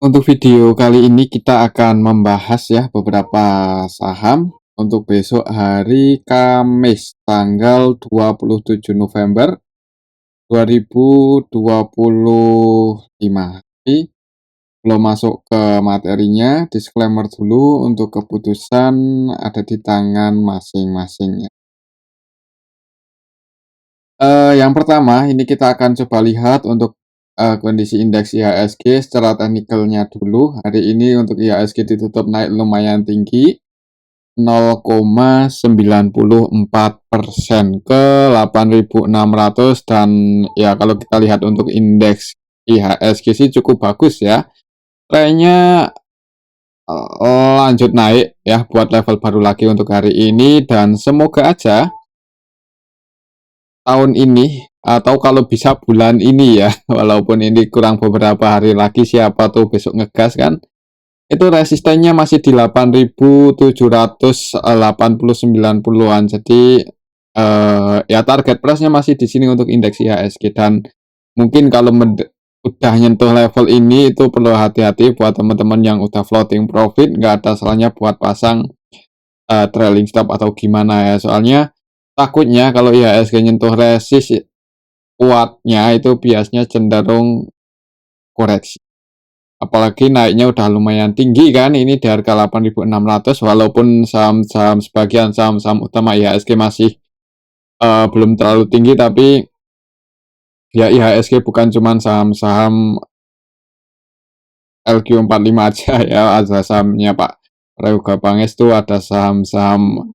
Untuk video kali ini kita akan membahas ya beberapa saham untuk besok hari Kamis tanggal 27 November 2025. Tapi belum masuk ke materinya, disclaimer dulu untuk keputusan ada di tangan masing-masing ya. Yang pertama ini kita akan coba lihat untuk kondisi indeks IHSG secara teknikalnya dulu. Hari ini untuk IHSG ditutup naik lumayan tinggi 0,94% ke 8.600, dan ya kalau kita lihat untuk indeks IHSG sih cukup bagus ya. Trennya lanjut naik ya buat level baru lagi untuk hari ini, dan semoga aja tahun ini atau kalau bisa bulan ini ya, walaupun ini kurang beberapa hari lagi, siapa tuh besok ngegas kan, itu resistennya masih di 8.780-90-an. Jadi ya target price-nya masih di sini untuk indeks IHSG, dan mungkin kalau udah nyentuh level ini itu perlu hati-hati buat teman-teman yang udah floating profit. Nggak ada salahnya buat pasang trailing stop atau gimana ya, soalnya takutnya kalau IHSG nyentuh resist kuatnya itu biasanya cenderung koreksi. Apalagi naiknya udah lumayan tinggi kan, ini di harga 8.600, walaupun saham-saham sebagian saham-saham utama IHSG masih belum terlalu tinggi, tapi ya IHSG bukan cuma saham-saham LQ45 aja ya, ada sahamnya Pak Prayoga Pangestu, ada saham-saham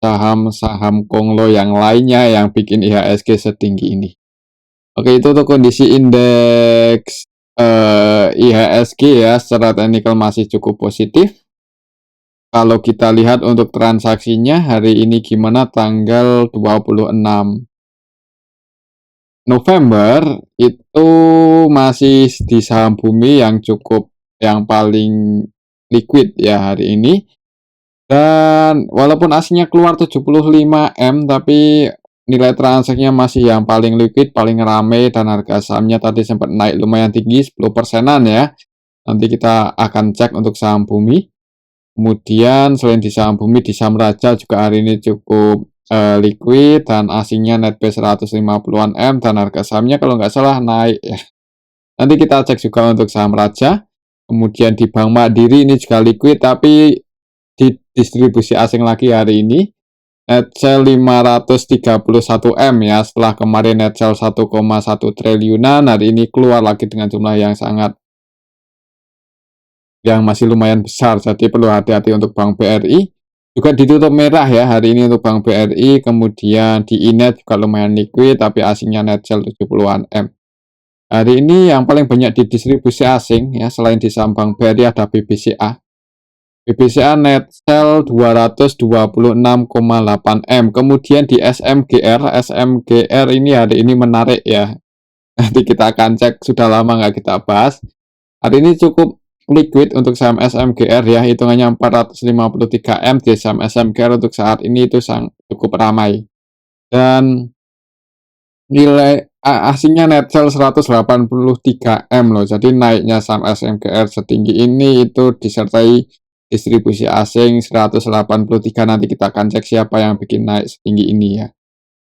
saham-saham Konglo yang lainnya yang bikin IHSG setinggi ini. Oke, itu untuk kondisi indeks IHSG ya, secara teknikal masih cukup positif. Kalau kita lihat untuk transaksinya hari ini gimana, tanggal 26 November itu masih di saham bumi yang paling liquid ya hari ini. Dan walaupun aslinya keluar 75M, tapi nilai transaksinya masih yang paling liquid, paling rame, dan harga sahamnya tadi sempat naik lumayan tinggi 10%-an ya. Nanti kita akan cek untuk saham bumi. Kemudian selain di saham bumi, di saham raja juga hari ini cukup liquid, dan aslinya netbase 150-an M, dan harga sahamnya kalau nggak salah naik ya. Nanti kita cek juga untuk saham raja. Kemudian di Bank Mandiri ini juga liquid, tapi di distribusi asing lagi hari ini. Net sell 531M ya, setelah kemarin net sell 1,1 triliunan, hari ini keluar lagi dengan jumlah yang masih lumayan besar. Jadi perlu hati-hati untuk Bank BRI. Juga ditutup merah ya hari ini untuk Bank BRI. Kemudian di Inet juga lumayan liquid, tapi asingnya net sell 70-an M. Hari ini yang paling banyak di distribusi asing ya, selain di saham Bank BRI ada BBCA. BBCA net sell 226,8 M. Kemudian di SMGR ini hari ini menarik ya. Nanti kita akan cek, sudah lama nggak kita bahas. Hari ini cukup liquid untuk saham SMGR ya, hitungannya 453M di saham SMGR untuk saat ini itu cukup ramai. Dan nilai asingnya net sell 183M loh. Jadi naiknya saham SMGR setinggi ini itu disertai distribusi asing 183. Nanti kita akan cek siapa yang bikin naik setinggi ini ya.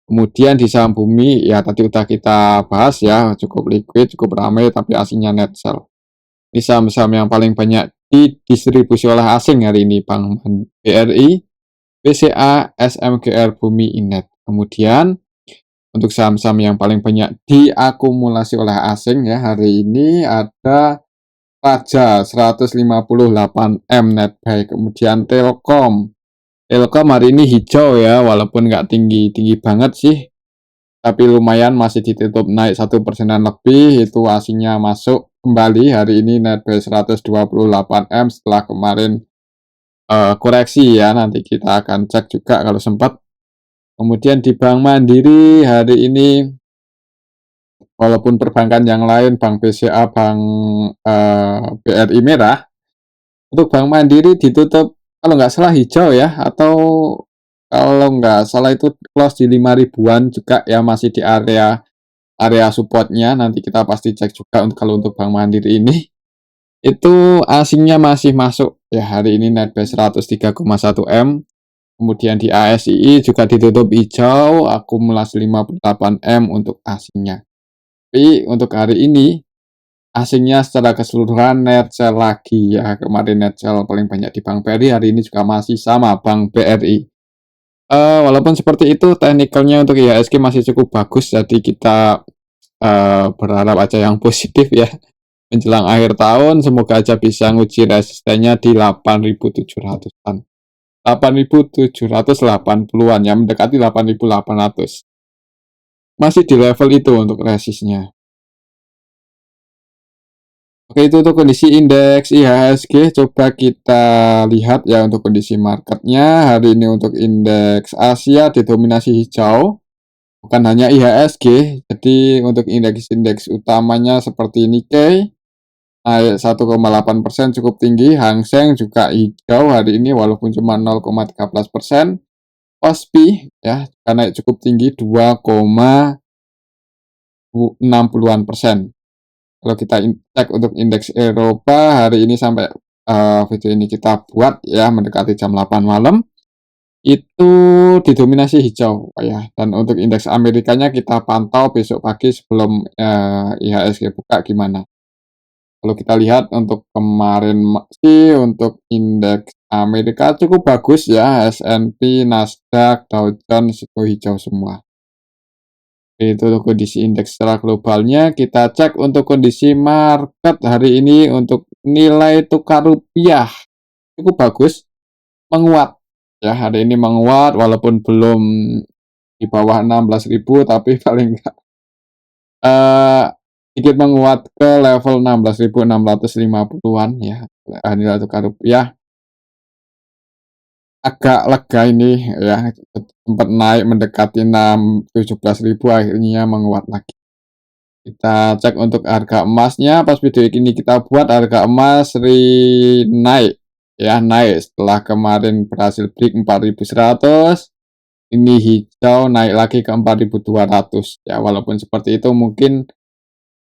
Kemudian di saham bumi ya tadi udah kita bahas ya, cukup liquid, cukup ramai, tapi asingnya net sell. Ini saham-saham yang paling banyak didistribusi oleh asing hari ini, Bank BRI, BCA, SMGR, Bumi, Inet. Kemudian untuk saham-saham yang paling banyak diakumulasi oleh asing ya hari ini ada Raja 158M net buy. Kemudian Telkom hari ini hijau ya, walaupun nggak tinggi banget sih, tapi lumayan masih ditutup naik 1%-an lebih. Itu aslinya masuk kembali hari ini net buy 128M setelah kemarin koreksi ya. Nanti kita akan cek juga kalau sempat. Kemudian di Bank Mandiri hari ini, walaupun perbankan yang lain, Bank BCA, Bank BRI merah, untuk Bank Mandiri ditutup kalau nggak salah hijau ya, atau kalau nggak salah itu close di 5 ribuan juga ya, masih di area area supportnya nanti kita pasti cek juga kalau untuk Bank Mandiri ini, itu asingnya masih masuk ya hari ini netback 103,1 M. Kemudian di ASII juga ditutup hijau, akumulasi 58 M untuk asingnya. Tapi untuk hari ini asingnya secara keseluruhan net sell lagi ya. Kemarin net sell paling banyak di Bank BRI, hari ini juga masih sama Bank BRI. Walaupun seperti itu teknikalnya untuk IHSG masih cukup bagus, jadi kita berharap aja yang positif ya. Menjelang akhir tahun semoga aja bisa nguji resistennya di 8.700-an. 8.780-an ya, mendekati 8.800. Masih di level itu untuk resistnya. Oke, itu untuk kondisi indeks IHSG. Coba kita lihat ya untuk kondisi marketnya. Hari ini untuk indeks Asia didominasi hijau. Bukan hanya IHSG, jadi untuk indeks-indeks utamanya seperti Nikkei naik 1,8% cukup tinggi. Hang Seng juga hijau hari ini walaupun cuma 0,13%. KOSPI ya naik cukup tinggi 2,60-an persen. Kalau kita cek untuk indeks Eropa hari ini sampai video ini kita buat ya mendekati jam 8 malam itu didominasi hijau ya, dan untuk indeks Amerikanya kita pantau besok pagi sebelum IHSG buka gimana. Kalau kita lihat untuk kemarin masih untuk indeks Amerika cukup bagus ya, S&P, Nasdaq, Dow Jones itu hijau semua. Itu untuk kondisi indeks secara globalnya. Kita cek untuk kondisi market hari ini untuk nilai tukar rupiah cukup bagus, menguat ya, hari ini menguat walaupun belum di bawah 16.000 tapi paling enggak sedikit menguat ke level 16.650-an ya. Nilai tukar rupiah agak lega ini ya, sempat naik mendekati 17.000 akhirnya menguat lagi. Kita cek untuk harga emasnya, pas video ini kita buat harga emas naik ya, naik setelah kemarin berhasil break 4.100. Ini hijau naik lagi ke 4.200 ya, walaupun seperti itu mungkin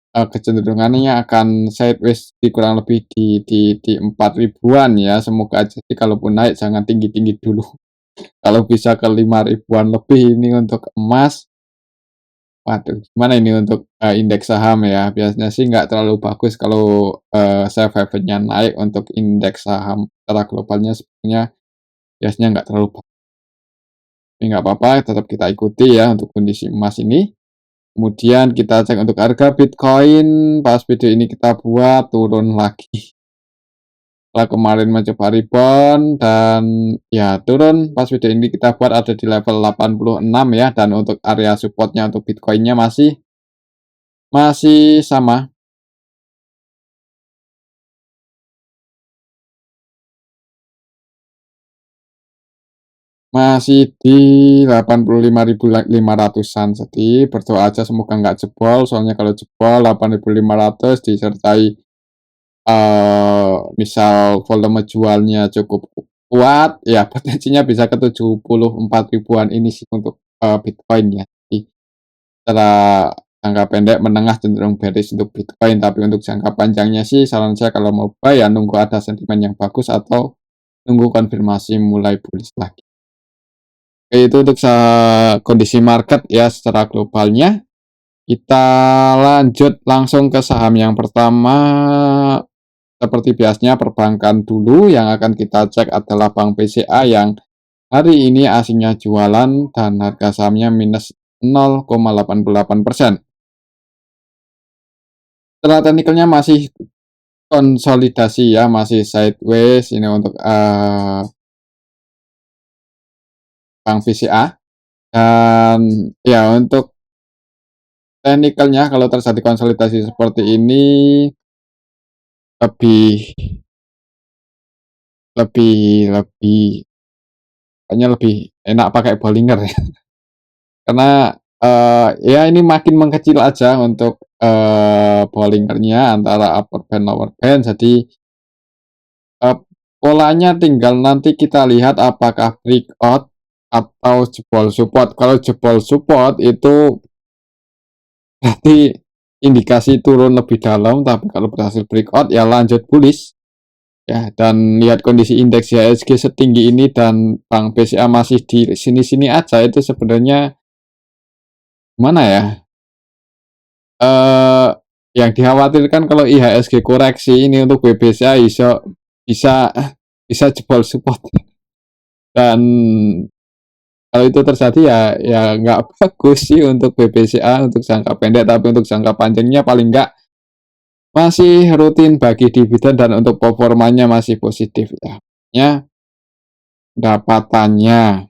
kecenderungannya akan sideways di kurang lebih di 4.000-an ya. Semoga aja sih kalaupun naik jangan tinggi-tinggi dulu. Kalau bisa ke 5.000-an lebih ini untuk emas. Waduh, gimana ini untuk indeks saham ya? Biasanya sih nggak terlalu bagus kalau safe haven-nya naik untuk indeks saham secara globalnya sebenarnya biasanya nggak terlalu bagus. Tapi nggak apa-apa, tetap kita ikuti ya untuk kondisi emas ini. Kemudian kita cek untuk harga Bitcoin, pas video ini kita buat turun lagi. Setelah kemarin mencoba rebound dan ya turun, pas video ini kita buat ada di level 86 ya, dan untuk area supportnya untuk Bitcoinnya masih sama. Masih di 85.500-an, jadi berdoa aja semoga nggak jebol, soalnya kalau jebol 8.500 disertai misal volume jualnya cukup kuat, ya potensinya bisa ke 74.000-an ini sih untuk Bitcoin ya. Jadi secara jangka pendek menengah cenderung bearish untuk Bitcoin, tapi untuk jangka panjangnya sih saran saya kalau mau buy ya nunggu ada sentimen yang bagus atau nunggu konfirmasi mulai bullish lagi. Itu untuk kondisi market ya secara globalnya. Kita lanjut langsung ke saham yang pertama. Seperti biasanya perbankan dulu, yang akan kita cek adalah Bank BCA yang hari ini asingnya jualan dan harga sahamnya minus 0,88%. Secara teknikalnya masih konsolidasi ya, masih sideways ini untuk Bank BCA. Dan ya untuk teknikalnya kalau terjadi konsolidasi seperti ini kayaknya lebih enak pakai Bollinger ya. Karena ya ini makin mengecil aja untuk Bollingernya antara upper band lower band, jadi polanya tinggal nanti kita lihat apakah breakout atau jebol support. Kalau jebol support itu berarti indikasi turun lebih dalam, tapi kalau berhasil breakout ya lanjut bullish ya. Dan lihat kondisi indeks IHSG setinggi ini dan Bank BCA masih di sini-sini aja, itu sebenarnya mana ya, eh yang dikhawatirkan kalau IHSG koreksi ini untuk BBCA bisa bisa jebol support. Dan kalau itu terjadi ya nggak bagus sih untuk BBCA untuk jangka pendek, tapi untuk jangka panjangnya paling nggak masih rutin bagi dividen dan untuk performanya masih positif ya. Ya, pendapatannya.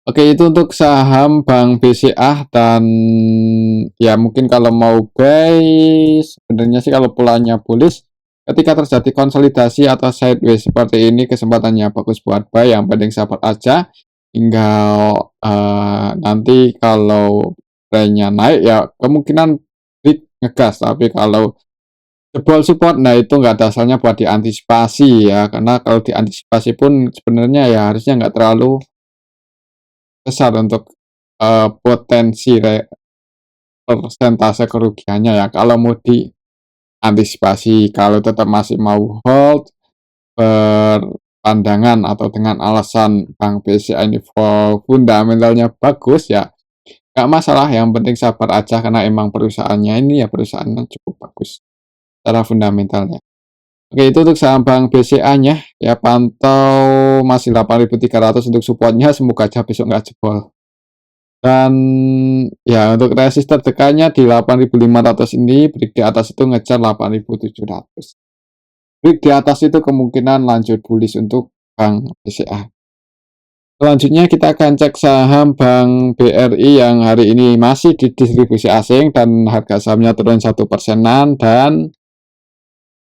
Oke, itu untuk saham Bank BCA. Dan ya mungkin kalau mau buy, sebenarnya sih kalau polanya bullish, ketika terjadi konsolidasi atau sideways seperti ini kesempatannya bagus buat buy, yang penting sabar aja hingga nanti kalau trennya naik ya kemungkinan bid ngegas, tapi kalau jebol support, nah itu nggak ada asalnya buat diantisipasi ya, karena kalau diantisipasi pun sebenarnya ya harusnya nggak terlalu besar untuk potensi persentase kerugiannya ya. Kalau mau diantisipasi, kalau tetap masih mau hold berpandangan atau dengan alasan Bank BCA ini fundamentalnya bagus ya, nggak masalah, yang penting sabar aja karena emang perusahaannya ini ya perusahaannya cukup bagus secara fundamentalnya. Oke, itu untuk saham Bank BCA-nya ya, pantau masih 8.300 untuk supportnya, semoga aja besok nggak jebol. Dan ya untuk resist terdekatnya di 8.500 ini, break di atas itu ngejar 8.700. Break di atas itu kemungkinan lanjut bullish untuk Bank BCA. Selanjutnya kita akan cek saham Bank BRI yang hari ini masih di distribusi asing dan harga sahamnya turun 1%-an dan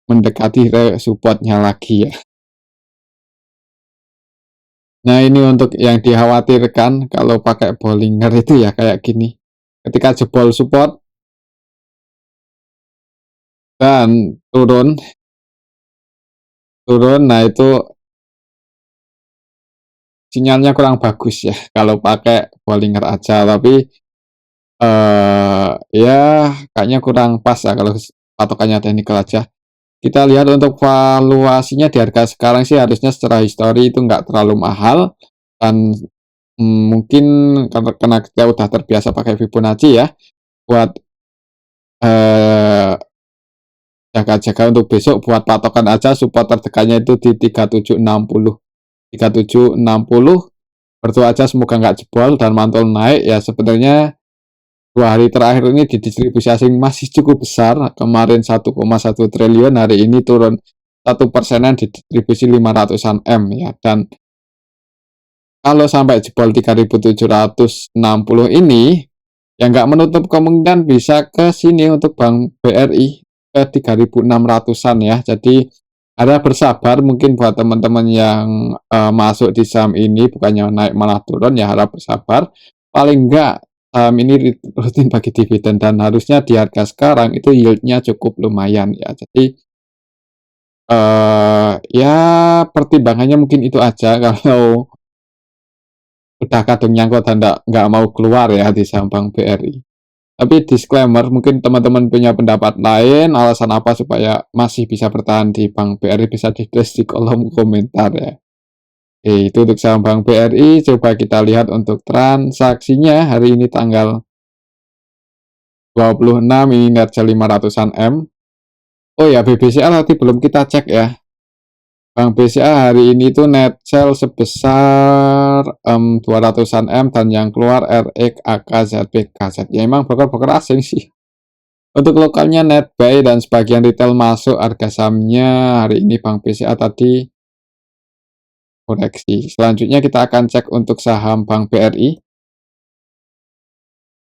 mendekati supportnya lagi ya. Nah, ini untuk yang dikhawatirkan kalau pakai Bollinger itu ya kayak gini. Ketika jebol support dan turun, nah itu sinyalnya kurang bagus ya kalau pakai Bollinger aja. Tapi ya kayaknya kurang pas ya kalau patokannya teknikal aja. Kita lihat untuk valuasinya di harga sekarang sih harusnya secara histori itu nggak terlalu mahal, dan mungkin karena kita udah terbiasa pakai Fibonacci ya, buat jaga-jaga untuk besok, buat patokan aja support terdekatnya itu di 3760. 3760 berdoa aja semoga nggak jebol dan mantul naik ya. Sebenarnya 2 hari terakhir ini di distribusi asing masih cukup besar, kemarin 1,1 triliun, hari ini turun 1%-an di distribusi 500-an M ya. Dan kalau sampai jebol 3.760 ini ya nggak menutup kemungkinan bisa ke sini untuk Bank BRI ke 3.600-an ya. Jadi ada bersabar mungkin buat teman-teman yang masuk di saham ini, bukannya naik malah turun ya, harap bersabar. Paling enggak saham ini rutin bagi dividen dan harusnya di harga sekarang itu yieldnya cukup lumayan ya. Jadi ya pertimbangannya mungkin itu aja kalau udah kadung nyangkut dan nggak mau keluar ya di saham Bank BRI. Tapi disclaimer, mungkin teman-teman punya pendapat lain, alasan apa supaya masih bisa bertahan di Bank BRI, bisa ditulis di kolom komentar ya. Oke, itu untuk saham Bank BRI. Coba kita lihat untuk transaksinya hari ini tanggal 26, ini net sell 500-an M. Oh ya, BBCA tadi belum kita cek ya. Bank BCA hari ini tuh net sell sebesar 200-an M dan yang keluar RX, AK, ZB, KZ. Ya emang broker-broker asing sih. Untuk lokalnya net buy dan sebagian retail masuk, harga sahamnya hari ini Bank BCA tadi koreksi. Selanjutnya kita akan cek untuk saham Bank BRI.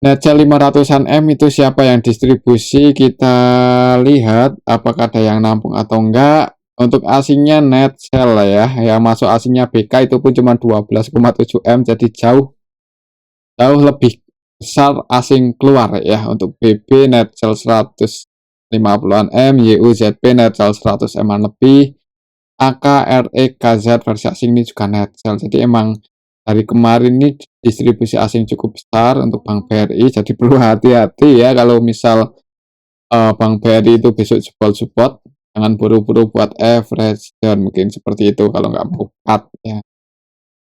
Net sell 500-an M itu siapa yang distribusi? Kita lihat apakah ada yang nampung atau enggak. Untuk asingnya net sell lah ya, yang masuk asingnya BK itu pun cuma 12,7 M, jadi jauh lebih besar asing keluar ya. Untuk BB net sell 150-an M, YUZP net sell 100 M lebih, AK, RE, KZ versi asing ini juga net sell. Jadi emang Hari kemarin ini distribusi asing cukup besar untuk Bank BRI, jadi perlu hati-hati ya kalau misal Bank BRI itu besok jebol support, jangan buru-buru buat average down, mungkin seperti itu kalau nggak mau cut ya.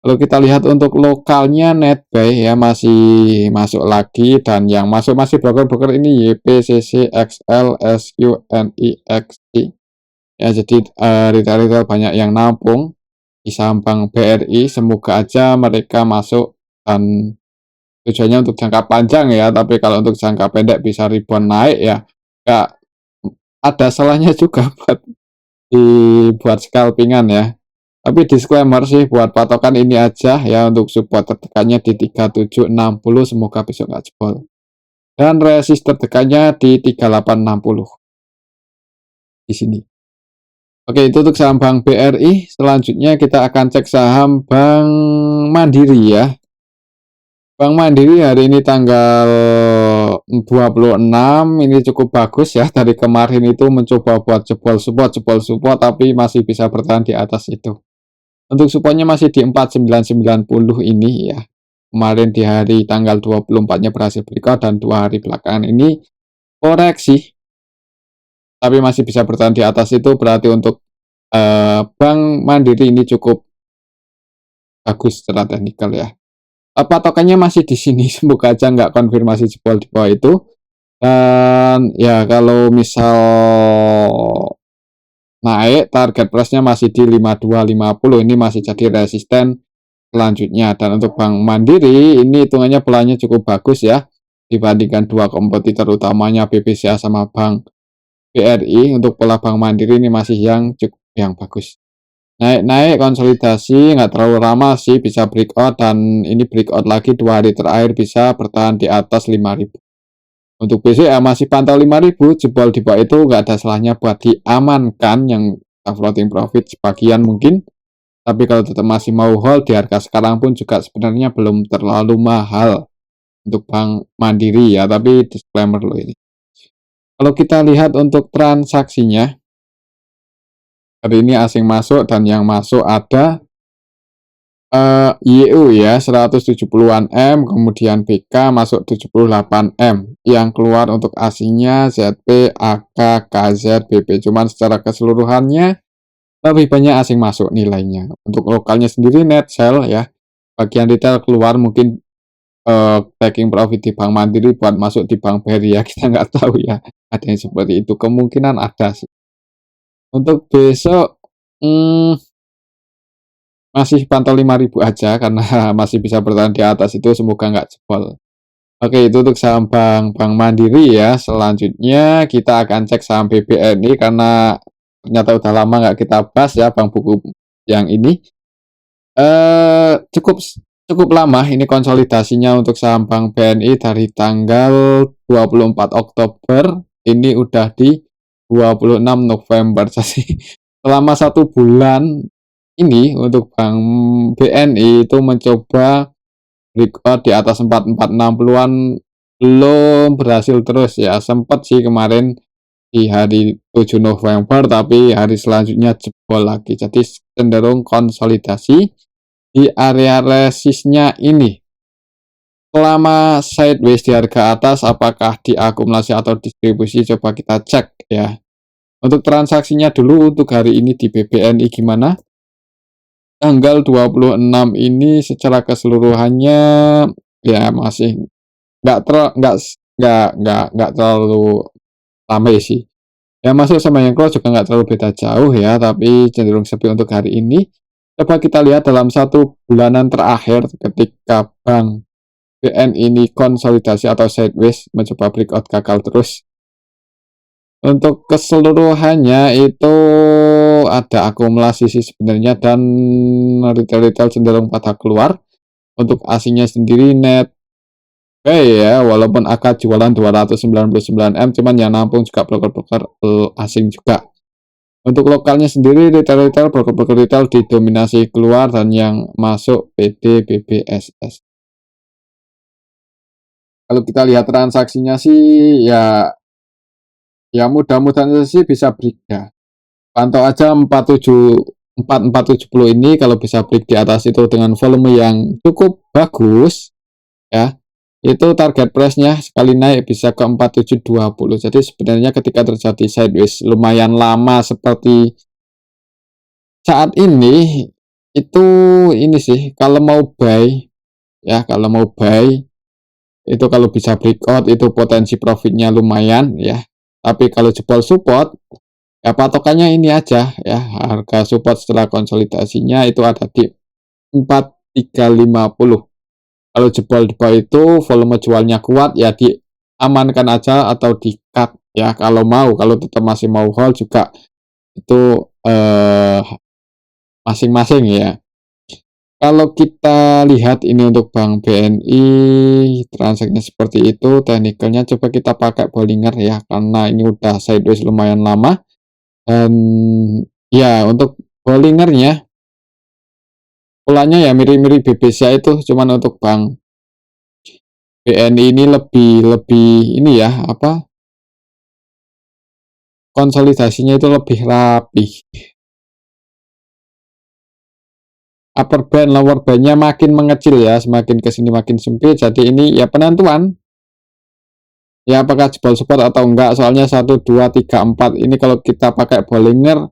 Kalau kita lihat untuk lokalnya netbuy ya masih masuk lagi, dan yang masuk masih broker-broker ini YPCC, XL, SUNIXI. Ya jadi retail-retail banyak yang nampung di saham Bank BRI, semoga aja mereka masuk, dan tujuannya untuk jangka panjang ya, tapi kalau untuk jangka pendek bisa rebound naik ya, nggak ada salahnya juga buat dibuat scalpingan ya. Tapi disclaimer sih buat patokan ini aja ya, untuk support tertekannya di 3760, semoga besok nggak jebol. Dan resist tertekannya di 3860 di sini. Oke, itu untuk saham Bank BRI. Selanjutnya kita akan cek saham Bank Mandiri ya. Bank Mandiri hari ini tanggal 26 ini cukup bagus ya. Dari kemarin itu mencoba buat jebol support, tapi masih bisa bertahan di atas itu. Untuk supportnya masih di 4990 ini ya. Kemarin di hari tanggal 24-nya berhasil breakout, dan 2 hari belakangan ini koreksi. Tapi masih bisa bertahan di atas itu, berarti untuk Bank Mandiri ini cukup bagus secara teknikal ya. Patokannya masih di sini, semoga aja nggak konfirmasi jebol di bawah itu. Dan ya kalau misal naik, target price-nya masih di 5250, ini masih jadi resisten selanjutnya. Dan untuk Bank Mandiri ini hitungannya pelanya cukup bagus ya, dibandingkan dua kompetitor utamanya BBCA sama Bank BRI. Untuk pola Bank Mandiri ini masih yang bagus. Naik-naik konsolidasi, nggak terlalu lama sih bisa breakout, dan ini breakout lagi 2 hari terakhir bisa bertahan di atas 5000. Untuk BCA masih pantau 5000, jebol di bawah itu nggak ada salahnya buat diamankan yang floating profit sebagian mungkin. Tapi kalau tetap masih mau hold di harga sekarang pun juga sebenarnya belum terlalu mahal untuk Bank Mandiri ya, tapi disclaimer loh ini. Kalau kita lihat untuk transaksinya, hari ini asing masuk, dan yang masuk ada YU ya 170-an M, kemudian BK masuk 78 M. Yang keluar untuk asingnya ZP, AK, KZ, BP. Cuman secara keseluruhannya lebih banyak asing masuk nilainya. Untuk lokalnya sendiri net sell ya. Bagian retail keluar mungkin taking profit di Bank Mandiri buat masuk di Bank BRI ya, kita nggak tahu ya. Ada yang seperti itu, kemungkinan ada sih. Untuk besok masih pantau 5000 aja, karena masih bisa bertahan di atas itu, semoga nggak jebol. Oke, itu untuk saham Bank Mandiri ya. Selanjutnya kita akan cek saham BBNI, karena ternyata udah lama nggak kita bahas ya bank buku yang ini. Cukup lama ini konsolidasinya untuk saham Bank BNI dari tanggal 24 Oktober, ini udah di 26 November. Jadi selama 1 bulan ini untuk Bank BNI itu mencoba breakout di atas 4460-an, belum berhasil terus ya. Sempat sih kemarin di hari 7 November, tapi hari selanjutnya jebol lagi. Jadi cenderung konsolidasi di area resistnya ini. Selama sideways di harga atas, apakah diakumulasi atau distribusi, coba kita cek ya. Untuk transaksinya dulu untuk hari ini di BBNI gimana? Tanggal 26 ini secara keseluruhannya ya masih nggak terlalu ramai sih. Yang masuk sama yang keluar juga nggak terlalu beda jauh ya, tapi cenderung sepi untuk hari ini. Coba kita lihat dalam 1 bulanan terakhir ketika Bank BNI ini konsolidasi atau sideways mencoba breakout gagal terus. Untuk keseluruhannya itu ada akumulasi sih sebenarnya, dan retail cenderung pada keluar. Untuk asingnya sendiri net ya, walaupun agak jualan 299 M, cuman yang nampung juga broker-broker asing juga. Untuk lokalnya sendiri retail broker-broker retail didominasi keluar, dan yang masuk PD, BBSS. Kalau kita lihat transaksinya sih ya mudah-mudahan sih bisa break ya. Pantau aja 4470 ini kalau bisa break di atas itu dengan volume yang cukup bagus ya, itu target price-nya sekali naik bisa ke 4720. Jadi sebenarnya ketika terjadi sideways lumayan lama seperti saat itu ini sih kalau mau buy ya, kalau mau buy itu kalau bisa breakout itu potensi profitnya lumayan ya. Tapi kalau jebol support ya patokannya ini aja ya, harga support setelah konsolidasinya itu ada di 4350. Kalau jebol di bawah itu volume jualnya kuat ya diamankan aja atau di cut ya kalau mau. Kalau tetap masih mau hold juga itu masing-masing ya. Kalau kita lihat ini untuk Bank BNI transaksinya seperti itu, teknikalnya coba kita pakai Bollinger ya, karena ini udah sideways lumayan lama. Dan ya untuk Bollingernya polanya ya mirip-mirip BBCA itu, cuman untuk Bank BNI ini lebih lebih ini ya apa konsolidasinya itu lebih rapi. Upper band, lower bandnya makin mengecil ya, semakin kesini makin sempit. Jadi ini ya penentuan ya apakah jebol support atau enggak, soalnya 1 2 3 4 ini kalau kita pakai Bollinger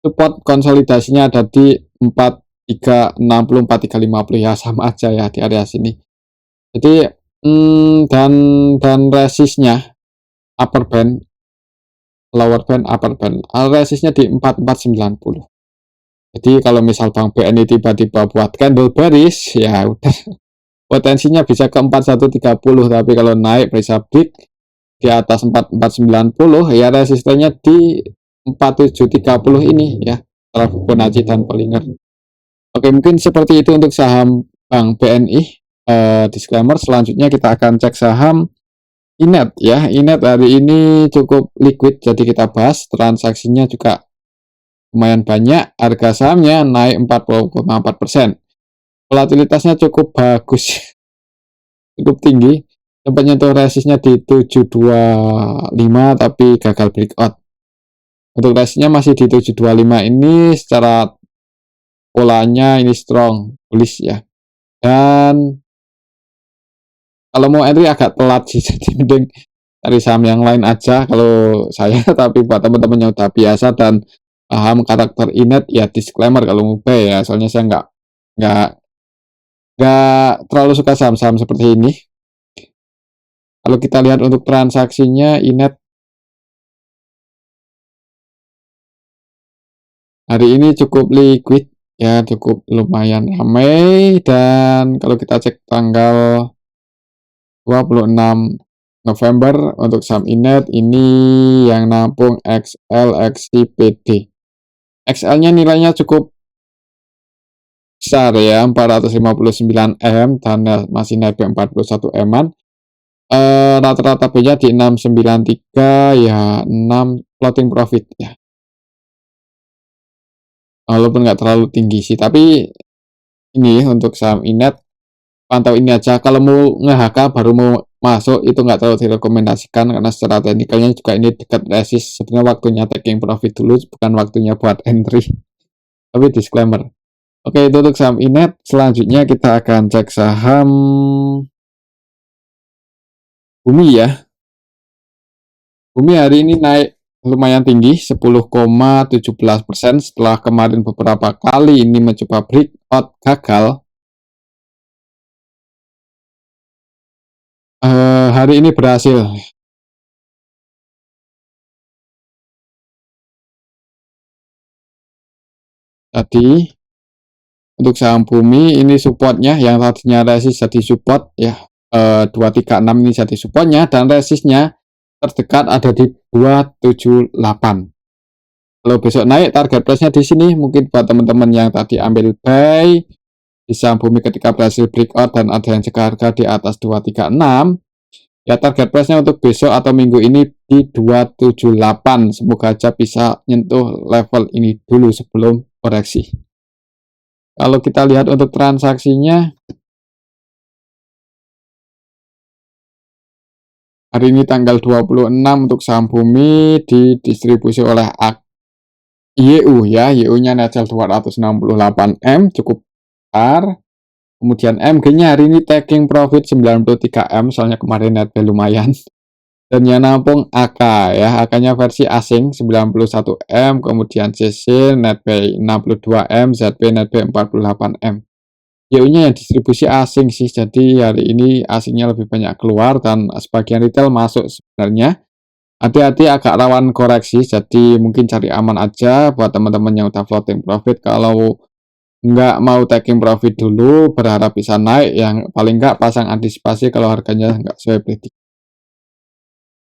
support konsolidasinya ada di 4360 4350 ya, sama aja ya di area sini. Jadi dan resistnya upper band, lower band, upper band, resistnya di 4490. Jadi kalau misal Bank BNI tiba-tiba buat candle bearish ya udah potensinya bisa ke 4130, tapi kalau naik bisa break di atas 4490 ya resistennya di 4730 ini ya, setelah Fibonacci dan Bollinger. Oke, mungkin seperti itu untuk saham Bank BNI. Disclaimer, selanjutnya kita akan cek saham Inet ya. Inet hari ini cukup liquid, jadi kita bahas. Transaksinya juga lumayan banyak, harga sahamnya naik 40,4%. Volatilitasnya cukup bagus, cukup tinggi. Sempat nyentuh resistnya di 725 tapi gagal breakout. Untuk resistnya masih di 725 ini, secara polanya ini strong, bullish ya. Dan kalau mau entry agak telat sih, jadi mending cari saham yang lain aja kalau saya. Tapi buat teman-teman yang udah biasa dan paham karakter Inet ya disclaimer kalau mau buy ya, soalnya saya nggak nggak terlalu suka saham-saham seperti ini. Kalau kita lihat untuk transaksinya Inet hari ini cukup liquid ya, cukup lumayan ramai. Dan kalau kita cek tanggal 26 November untuk saham Inet ini yang nampung XL XCPD. XL-nya nilainya cukup besar ya, 459 M dan masih naik 41 M-an. Rata-rata B-nya di 693 ya, 6 floating profit ya. Walaupun nggak terlalu tinggi sih, tapi ini untuk saham Inet pantau ini aja. Kalau mau nge-HK baru mau masuk itu nggak terlalu direkomendasikan, karena secara teknikalnya juga ini dekat resist. Sebenarnya waktunya taking profit dulu, bukan waktunya buat entry. Tapi disclaimer. Oke, itu untuk saham Inet. Selanjutnya kita akan cek saham Bumi ya. Bumi hari ini naik lumayan tinggi 10,17% setelah kemarin beberapa kali ini mencoba breakout gagal. Hari ini berhasil. Tadi untuk saham Bumi ini supportnya yang tadinya resist jadi support ya, 236 ini jadi supportnya, dan resistnya terdekat ada di 278. Kalau besok naik target price-nya di sini, mungkin buat teman-teman yang tadi ambil buy di saham Bumi ketika berhasil breakout dan ada yang jaga harga di atas 236 ya, target price-nya untuk besok atau minggu ini di 278. Semoga aja bisa nyentuh level ini dulu sebelum koreksi. Kalau kita lihat untuk transaksinya hari ini tanggal 26 untuk saham Bumi didistribusi oleh YU ya, YU-nya Netzel 268M cukup besar. Kemudian MG-nya hari ini taking profit 93M, soalnya kemarin netbuy lumayan. Dan yang nampung AK ya, AK-nya versi asing 91M, kemudian CC netbuy 62M, ZB netbuy 48M. YU-nya yang distribusi asing sih, jadi hari ini asingnya lebih banyak keluar dan sebagian retail masuk sebenarnya. Hati-hati agak rawan koreksi, jadi mungkin cari aman aja buat teman-teman yang udah floating profit. Kalau nggak mau taking profit dulu, berharap bisa naik, yang paling nggak pasang antisipasi kalau harganya nggak sesuai prediksi.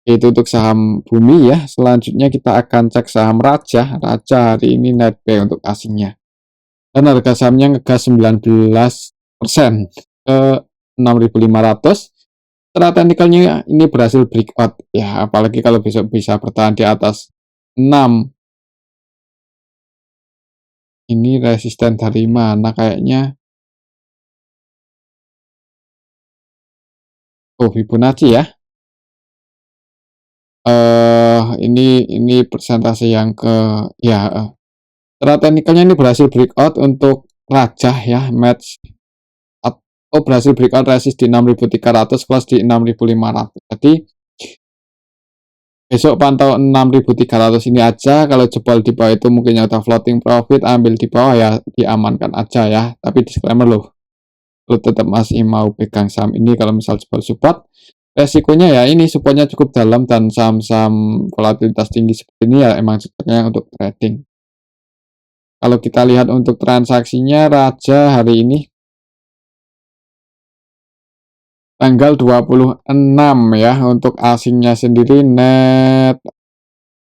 Itu untuk saham bumi ya. Selanjutnya kita akan cek saham Raja. Raja hari ini netbuy untuk asingnya. Dan harga sahamnya ngegas 19% ke 6.500. Secara teknikalnya ini berhasil breakout ya, apalagi kalau besok bisa bertahan di atas 6. Ini resisten dari mana kayaknya? Oh, Fibonacci ya. Ini persentase yang ke ya. Secara teknikalnya ini berhasil breakout untuk Raja ya, match atau berhasil breakout resist di 6.300, close di 6.500. Jadi besok pantau 6.300 ini aja. Kalau jebol di bawah itu mungkin yang udah floating profit, ambil di bawah ya, diamankan aja ya. Tapi disclaimer loh, lu tetap masih mau pegang saham ini kalau misal jebol support. Resikonya ya ini supportnya cukup dalam dan saham-saham volatilitas tinggi seperti ini ya emang cocoknya untuk trading. Kalau kita lihat untuk transaksinya Raja hari ini tanggal 26 ya, untuk asingnya sendiri net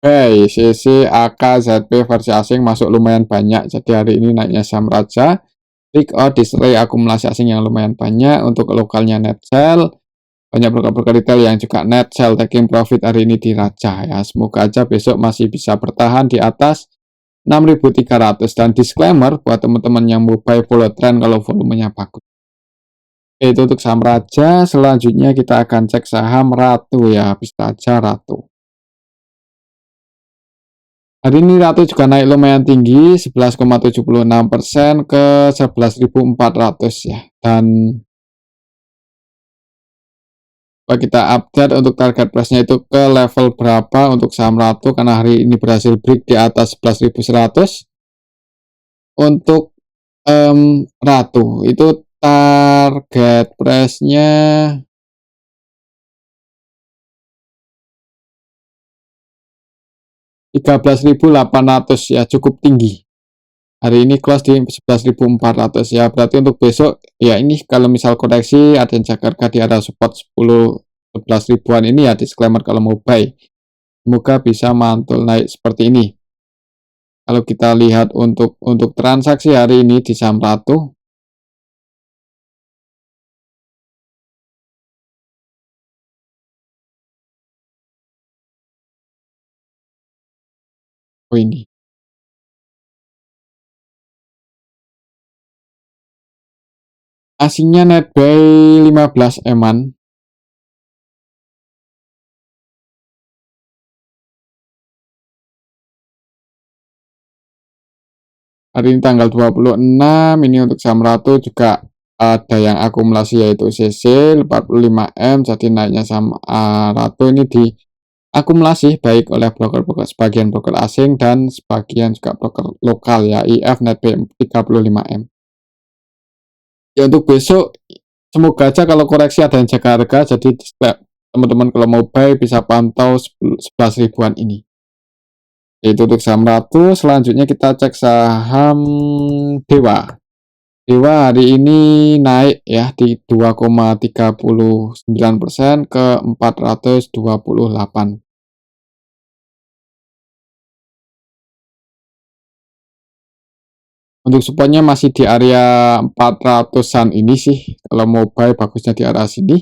CC, AK, ZP versi asing masuk lumayan banyak. Jadi hari ini naiknya saham Raja. Breakout disertai akumulasi asing yang lumayan banyak. Untuk lokalnya net sell, banyak broker-broker retail yang juga net sell taking profit hari ini di Raja ya. Semoga aja besok masih bisa bertahan di atas 6.300. Dan disclaimer buat teman-teman yang mau buy follow trend kalau volumenya bagus. Itu untuk saham Raja. Selanjutnya kita akan cek saham Ratu ya, bisa aja Ratu. Hari ini Ratu juga naik lumayan tinggi, 11,76% ke 11.400 ya. Dan kalau kita update untuk target price-nya itu ke level berapa untuk saham Ratu, karena hari ini berhasil break di atas 11.100. Untuk Ratu itu target price-nya 13.800 ya, cukup tinggi. Hari ini close di 11.400 ya, berarti untuk besok ya ini kalau misal koreksi ada yang jaga harga di area support 11 ribuan ini ya, disclaimer kalau mau buy. Semoga bisa mantul naik seperti ini. Kalau kita lihat untuk transaksi hari ini di saham Ratu, oh ini asingnya netbuy 15 eman. Hari ini tanggal 26, ini untuk saham Ratu juga ada yang akumulasi yaitu CC 45M, jadi naiknya saham Ratu ini di akumulasi baik oleh broker-broker, sebagian broker asing dan sebagian juga broker lokal ya, IF netbuy 35M. Ya untuk besok semoga aja kalau koreksi ada yang jaga harga, jadi teman-teman kalau mau buy bisa pantau 11 ribuan ini. Itu untuk saham Ratu. Selanjutnya kita cek saham Dewa. Dewa hari ini naik ya di 2,39% ke 428. Untuk supportnya masih di area 400-an ini sih. Kalau mau buy bagusnya di area sini.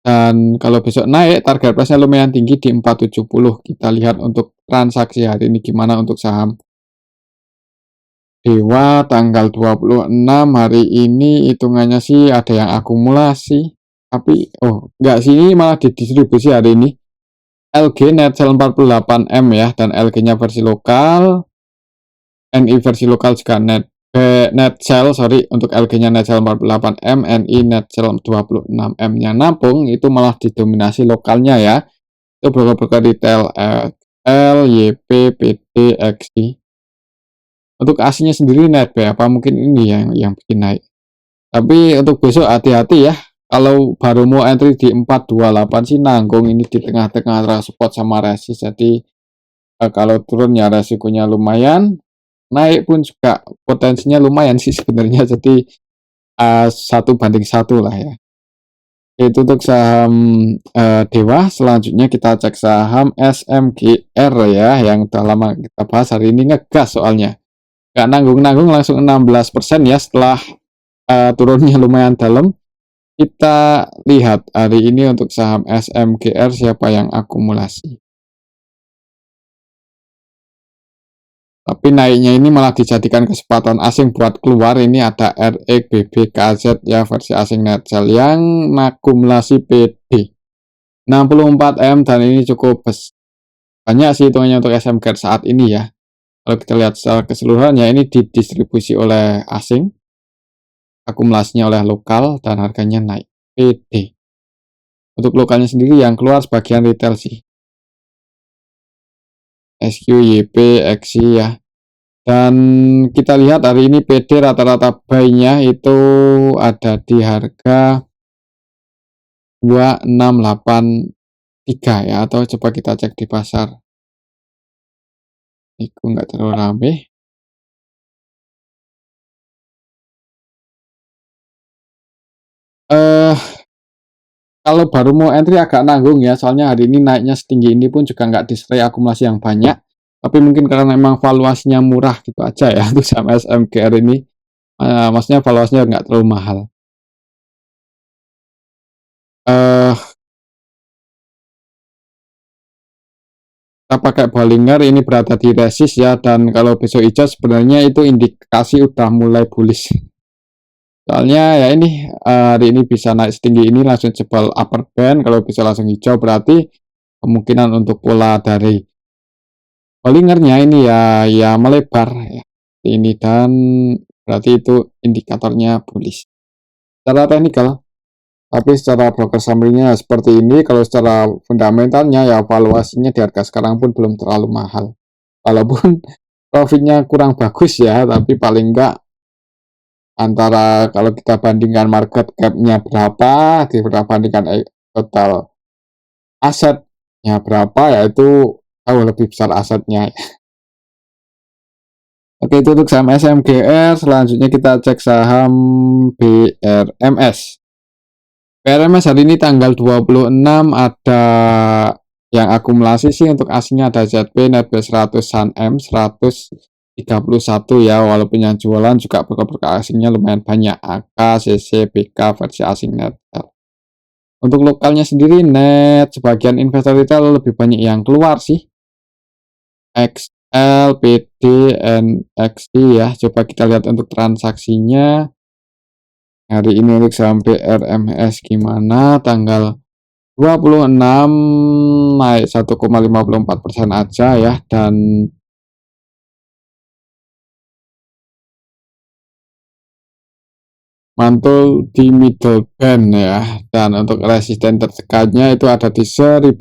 Dan kalau besok naik target price-nya lumayan tinggi di 470. Kita lihat untuk transaksi hari ini gimana untuk saham Dewa tanggal 26 hari ini. Hitungannya sih ada yang akumulasi. Tapi enggak sih, ini malah didistribusi hari ini. LG net sell 48M ya, dan LG-nya versi lokal. NI versi lokal juga net sell, sorry, untuk LG-nya net sell 48M, NI net sell 26M-nya nampung itu malah didominasi lokalnya ya. Itu broker-broker retail L, YP, PT, XI. Untuk aslinya sendiri naik apa mungkin ini yang bikin naik. Tapi untuk besok hati-hati ya. Kalau baru mau entry di 428 sih nanggung ini di tengah-tengah antara support sama resist. Jadi kalau turun ya resikonya lumayan, naik pun juga potensinya lumayan sih sebenarnya. Jadi 1 banding 1 lah ya. Itu untuk saham Dewa. Selanjutnya kita cek saham SMGR ya, yang udah lama kita bahas, hari ini ngegas soalnya. Gak nanggung-nanggung langsung 16% ya setelah turunnya lumayan dalam. Kita lihat hari ini untuk saham SMGR siapa yang akumulasi. Tapi naiknya ini malah dijadikan kesempatan asing buat keluar. Ini ada REBBKZ ya, versi asing net sell yang akumulasi PD 64M, dan ini cukup banyak sih hitungannya untuk SMGR saat ini ya. Kalau kita lihat secara keseluruhan ya, ini didistribusi oleh asing, akumulasinya oleh lokal, dan harganya naik PD. Untuk lokalnya sendiri yang keluar sebagian retail sih, SQ, YP, XI ya. Dan kita lihat hari ini PD rata-rata buy-nya itu ada di harga 2683 ya, atau coba kita cek di pasar. Itu nggak terlalu rame. Kalau baru mau entry agak nanggung ya, soalnya hari ini naiknya setinggi ini pun juga nggak disertai akumulasi yang banyak. Tapi mungkin karena memang valuasinya murah gitu aja ya untuk saham SMGR ini. Maksudnya valuasinya nggak terlalu mahal. Kita pakai Bollinger ini berada di resist ya, dan kalau besok hijau sebenarnya itu indikasi udah mulai bullish. Soalnya ya ini hari ini bisa naik setinggi ini langsung jebol upper band. Kalau bisa langsung hijau berarti kemungkinan untuk pola dari Bollingernya ini ya melebar ya ini, dan berarti itu indikatornya bullish secara teknikal. Tapi secara broker summary-nya seperti ini. Kalau secara fundamentalnya ya valuasinya di harga sekarang pun belum terlalu mahal. Walaupun profitnya kurang bagus ya, tapi paling enggak antara kalau kita bandingkan market cap-nya berapa dibandingkan total asetnya berapa, yaitu jauh lebih besar asetnya. Oke, itu untuk saham SMGR. Selanjutnya kita cek saham BRMS. BRMS hari ini tanggal 26 ada yang akumulasi sih. Untuk aslinya ada ZP, Netbase 100, SunM 131 ya, walaupun yang jualan juga broker-broker asingnya lumayan banyak, AK, CC, BK versi asing net. Untuk lokalnya sendiri net, sebagian investor retail lebih banyak yang keluar sih, XL, PD, NXT ya. Coba kita lihat untuk transaksinya hari ini untuk saham BRMS gimana. Tanggal 26 naik 1,54% aja ya, dan mantul di middle band ya, dan untuk resisten terdekatnya itu ada di 1035.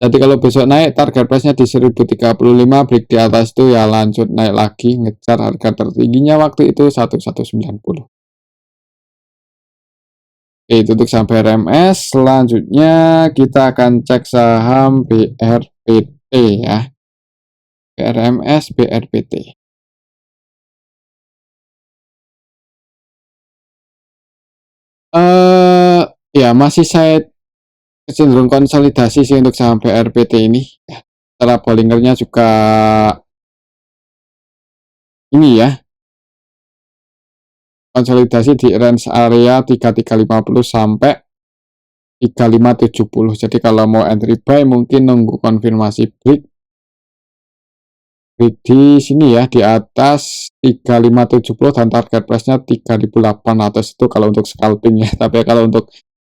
Jadi kalau besok naik target price-nya di 1035, break di atas itu ya lanjut naik lagi ngejar harga tertingginya waktu itu 1190. Oke, itu untuk saham BRMS. Selanjutnya kita akan cek saham BRPT ya. BRMS, BRPT. Ya masih saya cenderung konsolidasi sih untuk saham BRPT ini. Secara Bollingernya juga ini ya, konsolidasi di range area 3350 sampai 3570. Jadi kalau mau entry buy mungkin nunggu konfirmasi break di sini ya, di atas 3570, dan target price-nya 3800 itu kalau untuk scalping ya. Tapi kalau untuk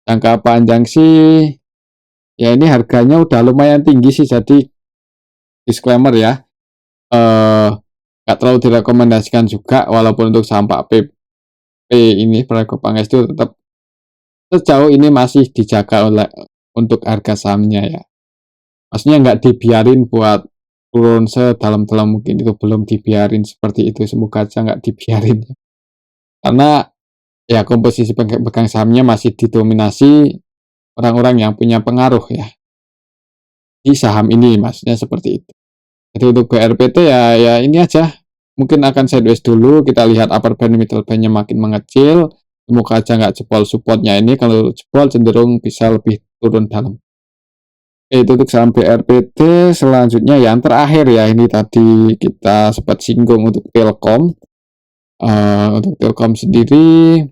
jangka panjang sih ya ini harganya udah lumayan tinggi sih, jadi disclaimer ya. nggak terlalu direkomendasikan juga, walaupun untuk saham Pak PP ini, Prayogo Pangestu, tetap sejauh ini masih dijaga oleh untuk harga sahamnya ya. Maksudnya nggak dibiarin buat turun sedalam-dalam mungkin, itu belum dibiarin seperti itu, semoga aja nggak dibiarin. Karena ya komposisi pegang sahamnya masih didominasi orang-orang yang punya pengaruh ya di saham ini, maksudnya seperti itu. Jadi untuk BRPT ya ini aja, mungkin akan sideways dulu, kita lihat upper band, middle band-nya makin mengecil, semoga aja nggak jebol supportnya ini, kalau jebol cenderung bisa lebih turun dalam. Itu untuk saham BRPT. Selanjutnya yang terakhir ya, ini tadi kita sempat singgung untuk Telkom. Untuk Telkom sendiri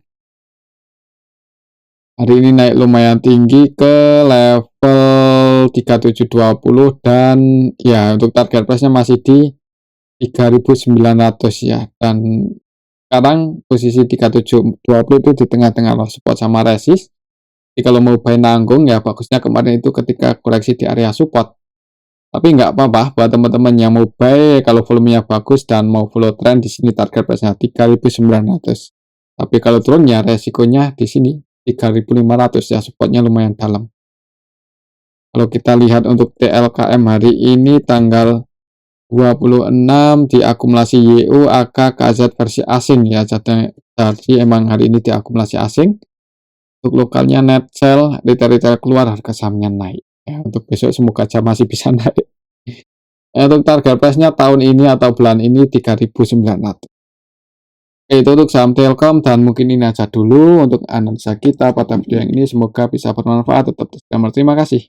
hari ini naik lumayan tinggi ke level 3720, dan ya untuk target price-nya masih di 3.900 ya, dan sekarang posisi 3720 itu di tengah-tengah loh, support sama resist. Jadi kalau mau buy nanggung ya bagusnya kemarin itu ketika koreksi di area support. Tapi nggak apa-apa buat teman-teman yang mau buy, kalau volumenya bagus dan mau follow trend, di sini target price-nya 3.900. Tapi kalau turunnya resikonya di sini 3.500 ya, supportnya lumayan dalam. Kalau kita lihat untuk TLKM hari ini tanggal 26 diakumulasi YU, AK, KZ versi asing ya. Jadi emang hari ini diakumulasi asing. Untuk lokalnya net sell, retail keluar, harga sahamnya naik. Ya, untuk besok semoga aja masih bisa naik. Untuk target price-nya tahun ini atau bulan ini 3.900. Oke, itu untuk saham Telkom, dan mungkin ini aja dulu untuk analisa kita pada video yang ini. Semoga bisa bermanfaat. Tetap disclaimer. Terima kasih.